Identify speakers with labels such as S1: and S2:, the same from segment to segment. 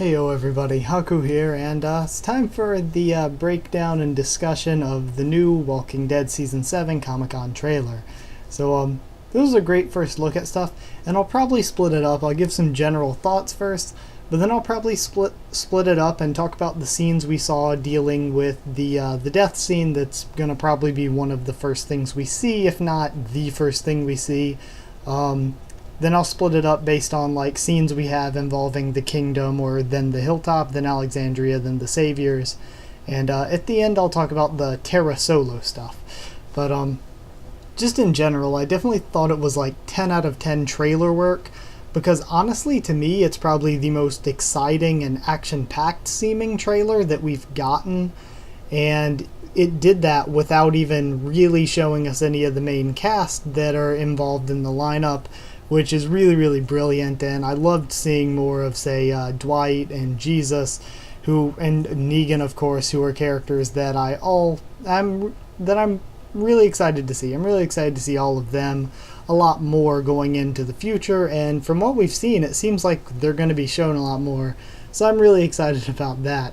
S1: Heyo everybody, Haku here, and it's time for the breakdown and discussion of the new Walking Dead Season 7 Comic-Con trailer. This was a great first look at stuff, and I'll probably split it up. I'll give some general thoughts first, but then I'll probably split it up and talk about the scenes we saw dealing with the death scene that's going to probably be one of the first things we see, if not the first thing we see. Then I'll split it up based on like scenes we have involving the kingdom, or then the hilltop, then Alexandria, then the saviors, and at the end I'll talk about the Terra Solo stuff. But just in general, I definitely thought it was like 10 out of 10 trailer work, because honestly to me it's probably the most exciting and action-packed seeming trailer that we've gotten, and it did that without even really showing us any of the main cast that are involved in the lineup, which is really, really brilliant. And I loved seeing more of, say, Dwight and Jesus, and Negan, of course, who are characters that I'm really excited to see. I'm really excited to see all of them a lot more going into the future, and from what we've seen, it seems like they're going to be shown a lot more. So I'm really excited about that,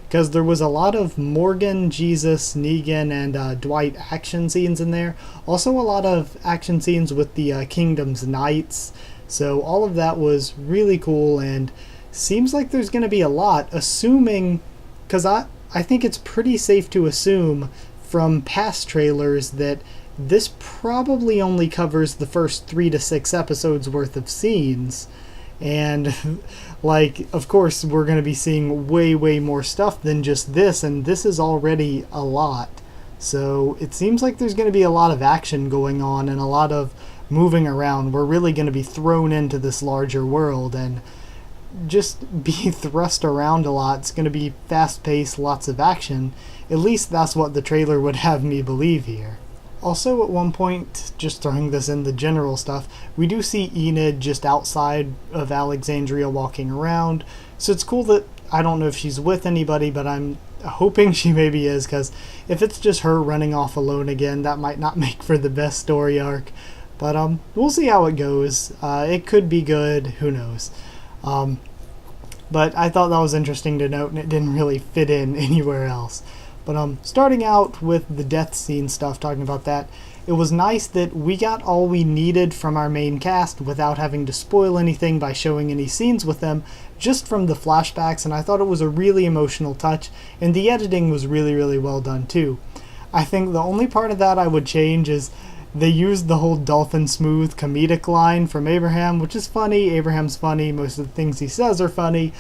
S1: because there was a lot of Morgan, Jesus, Negan, and Dwight action scenes in there. Also a lot of action scenes with the Kingdom's Knights. So all of that was really cool, and seems like there's going to be a lot, assuming, because I think it's pretty safe to assume from past trailers that this probably only covers the first 3 to 6 episodes worth of scenes. And like, of course, we're going to be seeing way, way more stuff than just this, and this is already a lot. So it seems like there's going to be a lot of action going on and a lot of moving around. We're really going to be thrown into this larger world and just be thrust around a lot. It's going to be fast-paced, lots of action. At least that's what the trailer would have me believe here. Also, at one point, just throwing this in the general stuff, we do see Enid just outside of Alexandria walking around. So it's cool that, I don't know if she's with anybody, but I'm hoping she maybe is, because if it's just her running off alone again, that might not make for the best story arc. But we'll see how it goes. It could be good, who knows. But I thought that was interesting to note, and it didn't really fit in anywhere else. But starting out with the death scene stuff, talking about that, it was nice that we got all we needed from our main cast without having to spoil anything by showing any scenes with them, just from the flashbacks, and I thought it was a really emotional touch, and the editing was really, really well done too. I think the only part of that I would change is they used the whole Dolphin Smooth comedic line from Abraham, which is funny. Abraham's funny, most of the things he says are funny,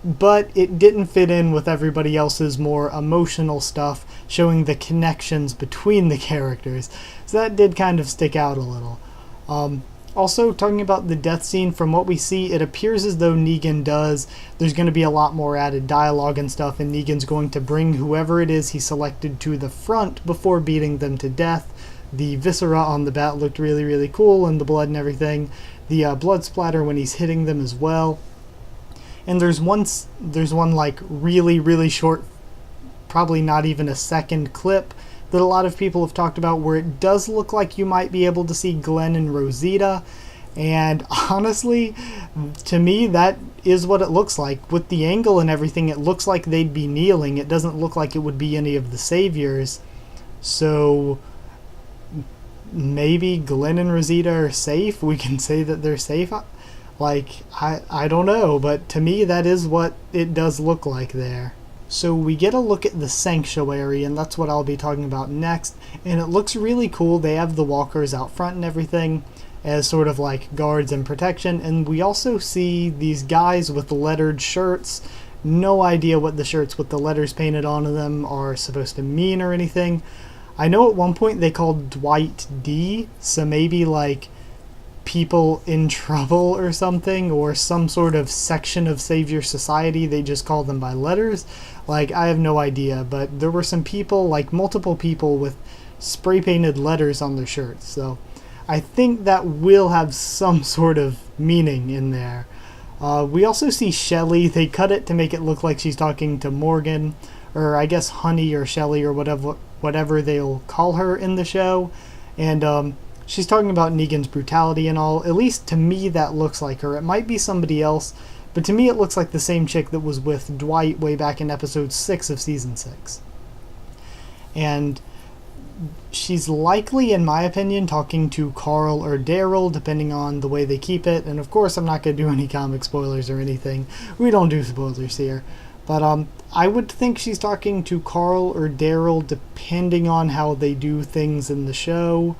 S1: but it didn't fit in with everybody else's more emotional stuff, showing the connections between the characters. So that did kind of stick out a little. Also, talking about the death scene, from what we see, it appears as though there's going to be a lot more added dialogue and stuff, and Negan's going to bring whoever it is he selected to the front before beating them to death. The viscera on the bat looked really, really cool, and the blood and everything. The blood splatter when he's hitting them as well. And there's one like really, really short, probably not even a second clip, that a lot of people have talked about, where it does look like you might be able to see Glenn and Rosita. And honestly, to me, that is what it looks like. With the angle and everything, it looks like they'd be kneeling. It doesn't look like it would be any of the saviors. So maybe Glenn and Rosita are safe. We can say that they're safe. Like, I don't know, but to me that is what it does look like there. So we get a look at the sanctuary, and that's what I'll be talking about next, and it looks really cool. They have the walkers out front and everything as sort of like guards and protection, and we also see these guys with lettered shirts. No idea what the shirts with the letters painted onto them are supposed to mean or anything. I know at one point they called Dwight D, so maybe like people in trouble or something, or some sort of section of Savior Society. They just call them by letters. Like, I have no idea, but there were some people, like multiple people, with spray painted letters on their shirts, so I think that will have some sort of meaning in there. We also see Shelly. They cut it to make it look like she's talking to Morgan, or I guess Honey or Shelly, or whatever they'll call her in the show, and she's talking about Negan's brutality and all. At least to me that looks like her. It might be somebody else, but to me it looks like the same chick that was with Dwight way back in episode 6 of season 6. And she's likely, in my opinion, talking to Carl or Daryl, depending on the way they keep it. And of course, I'm not going to do any comic spoilers or anything. We don't do spoilers here. But I would think she's talking to Carl or Daryl, depending on how they do things in the show.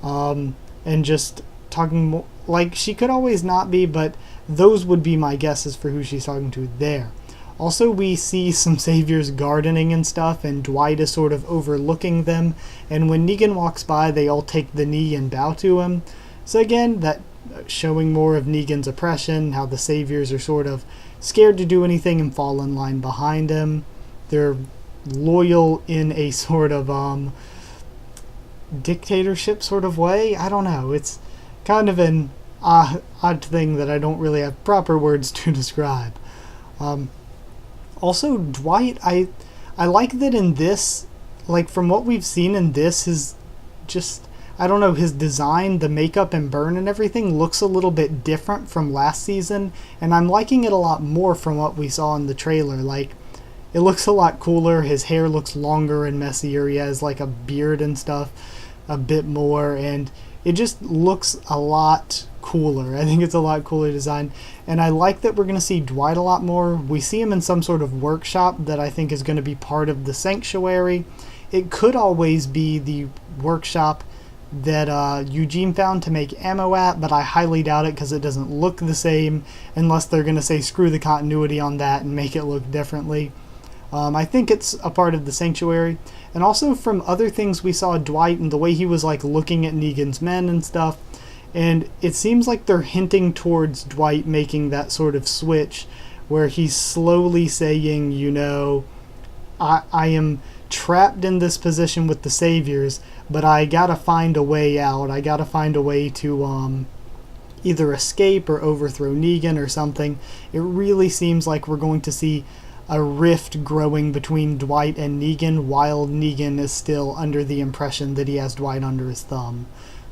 S1: And just talking more, like, she could always not be, but those would be my guesses for who she's talking to there. Also, we see some saviors gardening and stuff, and Dwight is sort of overlooking them. And when Negan walks by, they all take the knee and bow to him. So again, that showing more of Negan's oppression, how the saviors are sort of scared to do anything and fall in line behind him. They're loyal in a sort of dictatorship sort of way. I don't know. It's kind of an odd thing that I don't really have proper words to describe. Also, Dwight, I like that in this, like, from what we've seen in this, his just, I don't know, his design, the makeup and burn and everything looks a little bit different from last season, and I'm liking it a lot more from what we saw in the trailer. Like, it looks a lot cooler, his hair looks longer and messier, he has, like, a beard and stuff a bit more, and it just looks a lot cooler. I think it's a lot cooler design, and I like that we're going to see Dwight a lot more. We see him in some sort of workshop that I think is going to be part of the sanctuary. It could always be the workshop that Eugene found to make ammo at, but I highly doubt it because it doesn't look the same unless they're going to say screw the continuity on that and make it look differently. I think it's a part of the sanctuary, and also from other things we saw Dwight and the way he was like looking at Negan's men and stuff, and it seems like they're hinting towards Dwight making that sort of switch where he's slowly saying, you know, I am trapped in this position with the saviors, but I gotta find a way out. I gotta find a way to either escape or overthrow Negan or something. It really seems like we're going to see a rift growing between Dwight and Negan while Negan is still under the impression that he has Dwight under his thumb.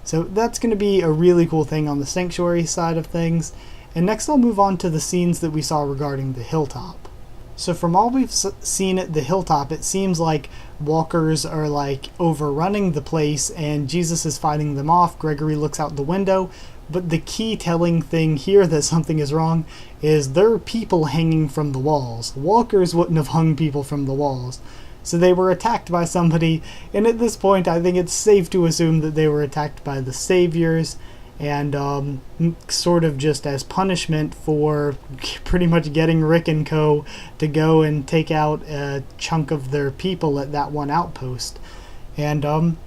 S1: So that's going to be a really cool thing on the sanctuary side of things. And next I'll move on to the scenes that we saw regarding the hilltop. So from all we've seen at the hilltop, it seems like walkers are like overrunning the place and Jesus is fighting them off. Gregory looks out the window, but the key telling thing here that something is wrong is there are people hanging from the walls. Walkers wouldn't have hung people from the walls. So they were attacked by somebody, and at this point I think it's safe to assume that they were attacked by the saviors, and sort of just as punishment for pretty much getting Rick and co. to go and take out a chunk of their people at that one outpost. And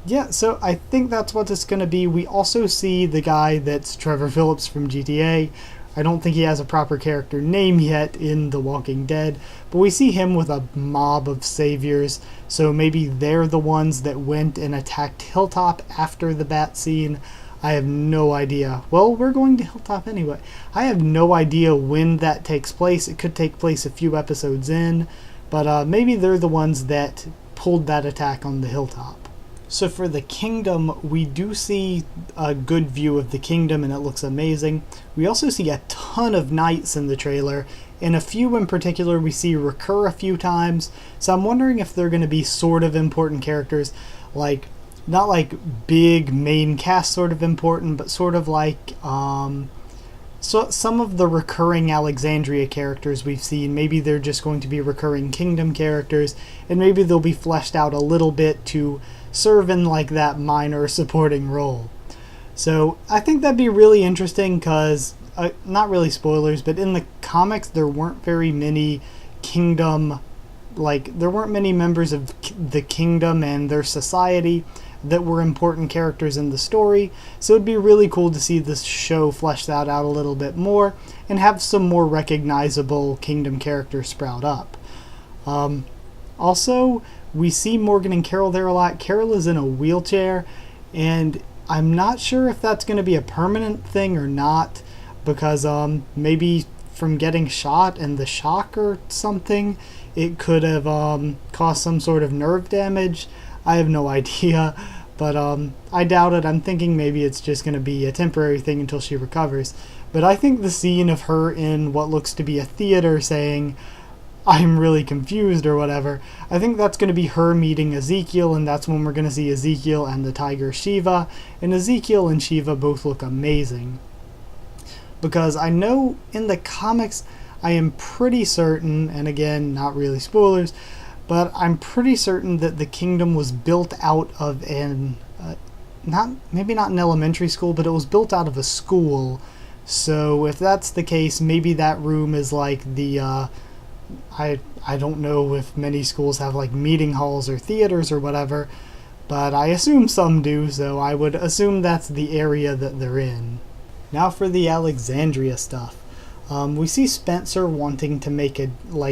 S1: yeah, so I think that's what it's going to be. We also see the guy that's Trevor Phillips from GTA. I don't think he has a proper character name yet in The Walking Dead, but we see him with a mob of saviors, so maybe they're the ones that went and attacked Hilltop after the bat scene. I have no idea. Well, we're going to Hilltop anyway. I have no idea when that takes place. It could take place a few episodes in, but maybe they're the ones that pulled that attack on the Hilltop. So for the kingdom, we do see a good view of the kingdom and it looks amazing. We also see a ton of knights in the trailer, and a few in particular we see recur a few times. So I'm wondering if they're going to be sort of important characters, like not like big main cast sort of important, but sort of like so some of the recurring Alexandria characters we've seen, maybe they're just going to be recurring kingdom characters, and maybe they'll be fleshed out a little bit to serve in like that minor supporting role. So I think that'd be really interesting because, not really spoilers, but in the comics there weren't very many kingdom, like there weren't many members of the kingdom and their society that were important characters in the story. So it'd be really cool to see this show flesh that out a little bit more and have some more recognizable kingdom characters sprout up. Also, we see Morgan and Carol there a lot. Carol is in a wheelchair, and I'm not sure if that's going to be a permanent thing or not, because maybe from getting shot and the shock or something, it could have caused some sort of nerve damage. I have no idea, but I doubt it. I'm thinking maybe it's just going to be a temporary thing until she recovers. But I think the scene of her in what looks to be a theater saying, "I'm really confused," or whatever, I think that's going to be her meeting Ezekiel, and that's when we're going to see Ezekiel and the tiger Shiva. And Ezekiel and Shiva both look amazing. Because I know in the comics, I am pretty certain, and again, not really spoilers, but I'm pretty certain that the kingdom was built out of maybe not an elementary school, but it was built out of a school. So if that's the case, maybe that room is like the, I don't know if many schools have like meeting halls or theaters or whatever, but I assume some do, so I would assume that's the area that they're in. Now for the Alexandria stuff. We see Spencer wanting to make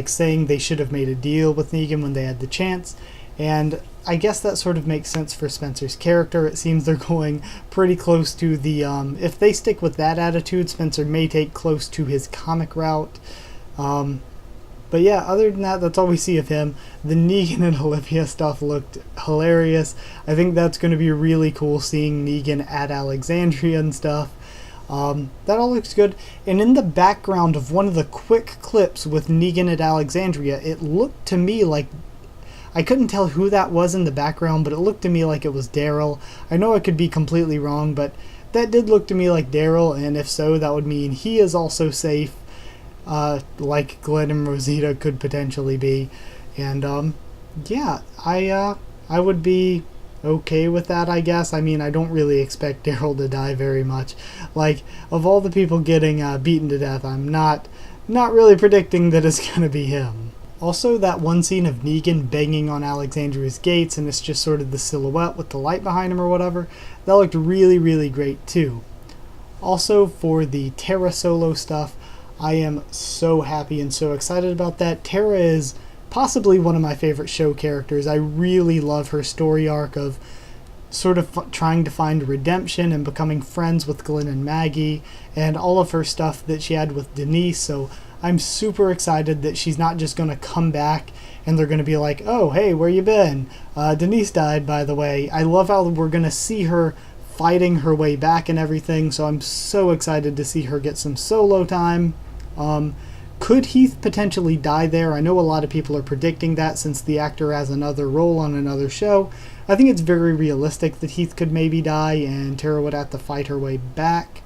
S1: saying they should have made a deal with Negan when they had the chance, and I guess that sort of makes sense for Spencer's character. It seems they're going pretty close to the, if they stick with that attitude, Spencer may take close to his comic route. But yeah, other than that, that's all we see of him. The Negan and Olivia stuff looked hilarious. I think that's going to be really cool, seeing Negan at Alexandria and stuff. That all looks good. And in the background of one of the quick clips with Negan at Alexandria, it looked to me like, I couldn't tell who that was in the background, but it looked to me like it was Daryl. I know I could be completely wrong, but that did look to me like Daryl, and if so, that would mean he is also safe, like Glenn and Rosita could potentially be. And yeah, I would be okay with that, I guess. I mean, I don't really expect Daryl to die very much. Like, of all the people getting beaten to death, I'm not really predicting that it's gonna be him. Also, that one scene of Negan banging on Alexandria's gates, and it's just sort of the silhouette with the light behind him or whatever, that looked really, really great too. Also, for the Tara solo stuff, I am so happy and so excited about that. Tara is possibly one of my favorite show characters. I really love her story arc of sort of trying to find redemption and becoming friends with Glenn and Maggie, and all of her stuff that she had with Denise. So I'm super excited that she's not just going to come back and they're going to be like, "Oh, hey, where you been? Denise died, by the way." I love how we're going to see her fighting her way back and everything, so I'm so excited to see her get some solo time. Could Heath potentially die there? I know a lot of people are predicting that since the actor has another role on another show. I think it's very realistic that Heath could maybe die and Tara would have to fight her way back.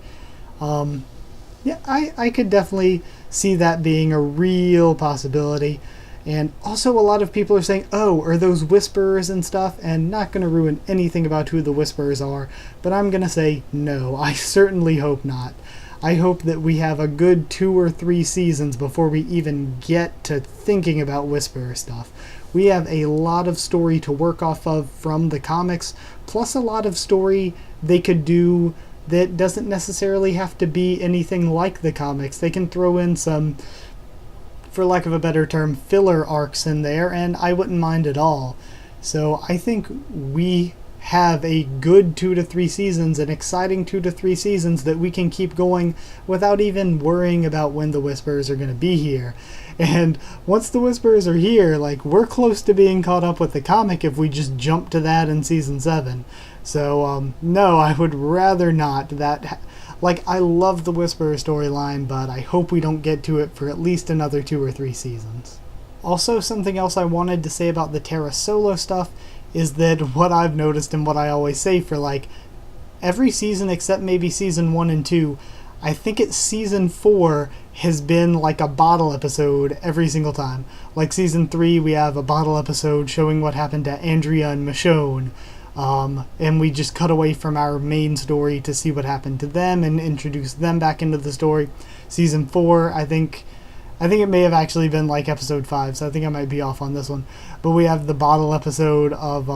S1: Yeah, I could definitely see that being a real possibility. And also a lot of people are saying, "Oh, are those Whisperers and stuff?" And not going to ruin anything about who the Whisperers are, but I'm going to say no, I certainly hope not. I hope that we have a good 2 or 3 seasons before we even get to thinking about Whisperer stuff. We have a lot of story to work off of from the comics, plus a lot of story they could do that doesn't necessarily have to be anything like the comics. They can throw in some, for lack of a better term, filler arcs in there, and I wouldn't mind at all. So I think we have a good 2 to 3 seasons, an exciting 2 to 3 seasons that we can keep going without even worrying about when the Whisperers are going to be here. And once the Whisperers are here, like, we're close to being caught up with the comic if we just jump to that in season 7. So no, I would rather not. I love the Whisperer storyline, but I hope we don't get to it for at least another 2 or 3 seasons. Also, something else I wanted to say about the Tara solo stuff is that what I've noticed and what I always say for like every season except maybe season 1 and 2, I think it's season 4 has been like a bottle episode every single time. Like season 3, we have a bottle episode showing what happened to Andrea and Michonne. And we just cut away from our main story to see what happened to them and introduce them back into the story. Season 4, I think it may have actually been like episode 5, so I think I might be off on this one. But we have the bottle episode of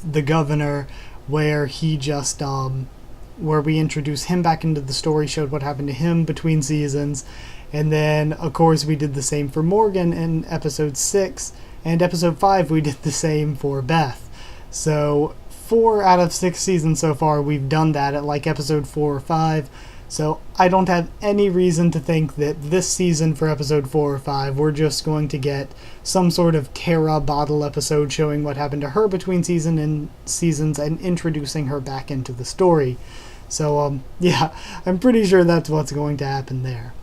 S1: the governor where he just where we introduce him back into the story, showed what happened to him between seasons. And then of course we did the same for Morgan in episode 6, and episode 5 we did the same for Beth. So 4 out of 6 seasons so far we've done that at like episode 4 or 5. So I don't have any reason to think that this season for episode 4 or 5 we're just going to get some sort of Tara bottle episode showing what happened to her between seasons and introducing her back into the story. So yeah, I'm pretty sure that's what's going to happen there.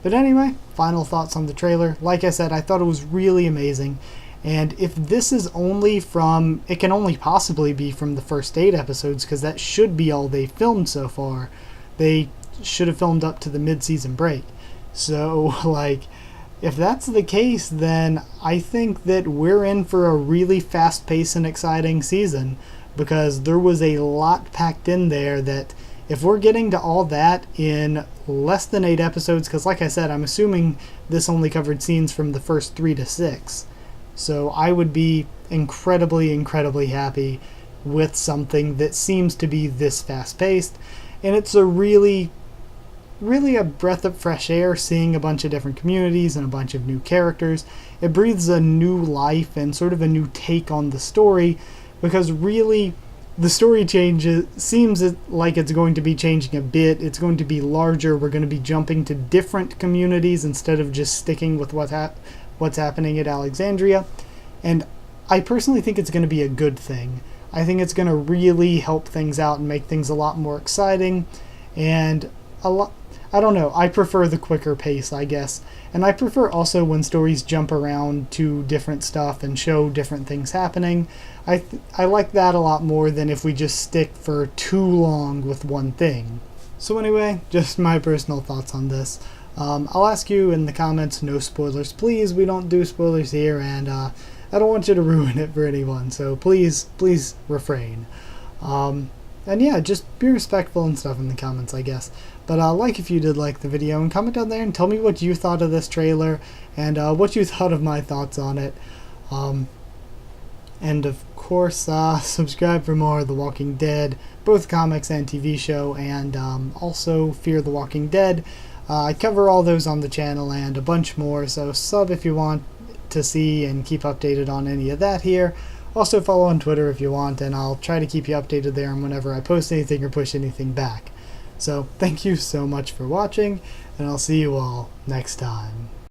S1: But anyway, final thoughts on the trailer. Like I said, I thought it was really amazing. And if this is only from, it can only possibly be from the first 8 episodes, because that should be all they filmed so far. They should have filmed up to the mid-season break. So, like, if that's the case, then I think that we're in for a really fast-paced and exciting season, because there was a lot packed in there that if we're getting to all that in less than 8 episodes, because like I said, I'm assuming this only covered scenes from the first 3 to 6. So I would be incredibly, incredibly happy with something that seems to be this fast-paced. And it's a really a breath of fresh air seeing a bunch of different communities and a bunch of new characters. It breathes a new life and sort of a new take on the story, because really the story changes, seems like it's going to be changing a bit. It's going to be larger. We're going to be jumping to different communities instead of just sticking with what's happening at Alexandria. And I personally think it's going to be a good thing. I think it's going to really help things out and make things a lot more exciting. And I don't know, I prefer the quicker pace, I guess. And I prefer also when stories jump around to different stuff and show different things happening. I like that a lot more than if we just stick for too long with one thing. So anyway, just my personal thoughts on this. I'll ask you in the comments, no spoilers please. We don't do spoilers here, and I don't want you to ruin it for anyone, so please refrain. And yeah, just be respectful and stuff in the comments, I guess. But like if you did like the video, and comment down there and tell me what you thought of this trailer and what you thought of my thoughts on it. And of course, subscribe for more of The Walking Dead, both comics and TV show, and also Fear the Walking Dead. I cover all those on the channel and a bunch more, so sub if you want to see and keep updated on any of that here. Also follow on Twitter if you want, and I'll try to keep you updated there on whenever I post anything or push anything back. So thank you so much for watching, and I'll see you all next time.